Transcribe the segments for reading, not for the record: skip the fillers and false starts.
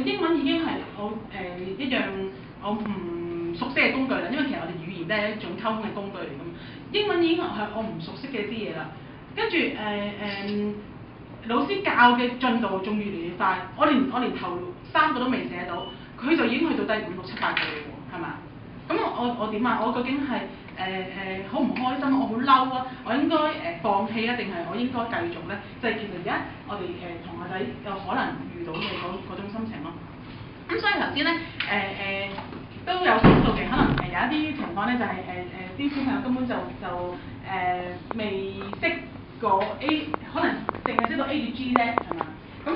英文已經係我一樣我唔熟悉嘅工具啦，因為其實我哋語言都係一種溝通嘅工具嚟㗎嘛。英文已經係我唔熟悉嘅啲嘢啦，跟住老師教嘅進度仲越嚟越快，我連頭3個都未寫到，佢就已經去到第5、6、7、8個嘞喎，係嘛？咁我點啊？我究竟係好唔開心？我好嬲啊！我應該放棄啊，定係我應該繼續咧？就係其實而家我哋同學仔有可能遇到嘅嗰種心情咯。咁所以頭先咧都有講到嘅，可能有一啲情況咧就係啲小朋友根本就未識個 A， 可能淨係識到 A 至 G 啫，係嘛？咁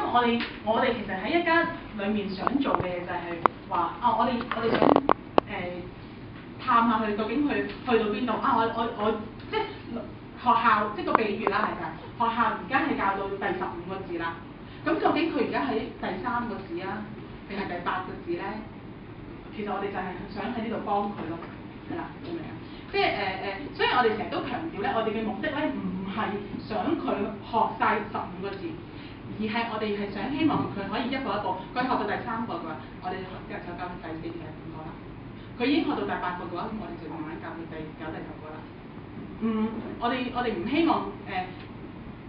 我哋其實喺一間裡面想做嘅嘢就係話我哋想探下佢究竟去到邊度啊！我即係學校即係個比喻啦，係咪？學校而家係教到第15個字啦，咁究竟佢而家喺第3個字啊，定係第8個字咧？其實我哋就係想喺呢度幫佢咯，係啦，明唔明啊？即係所以我哋成日都強調咧，我哋嘅目的咧唔係想佢學晒15個字，而係我哋係想希望佢可以一步一步，佢學到第3個嘅話，我哋就教佢第4、第5個啦。佢已經學到第8個嘅話，咁我哋就慢慢教佢第9、第10個啦。我哋唔希望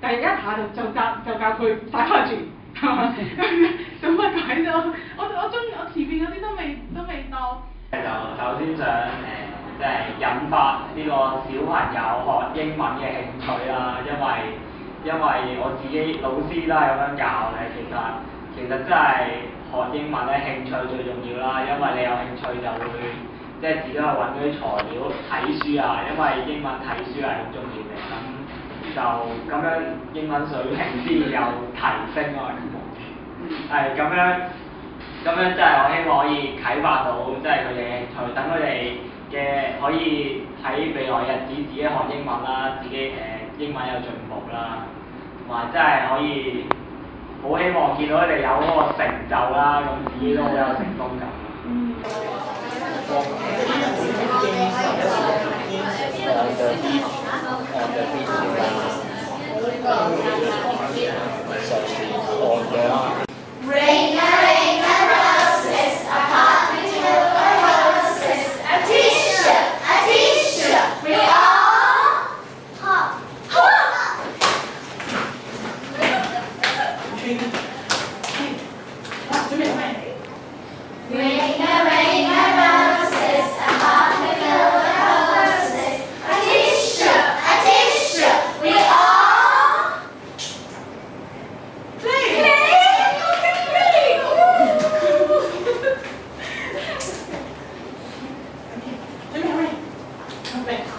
第一下就教佢psychology，係嘛？做乜鬼啫？我中意我前面嗰啲都未到。就首先想即係引發呢個小朋友學英文嘅興趣啦，因為我自己老師都係咁樣教嘅，其實真係學英文咧興趣最重要啦，因為你有興趣就會即係自己去揾嗰啲材料睇書啊，因為英文睇書係好重要嘅，咁就咁樣英文水平先有提升啊，係咁樣真係我希望可以啟發到即係佢哋嘅興趣，等佢哋嘅可以喺未來日子自己學英文啦，自己英文有進步啦，同埋真係可以好希望見到佢哋有嗰個成就啦，咁自己都好有成功感。Ring a ring a roses, a heart with a roses, a t-shirt, we all hop, hop. Ring a ring a roses, a heart with a roses, a t-shirt, we all play. Okay.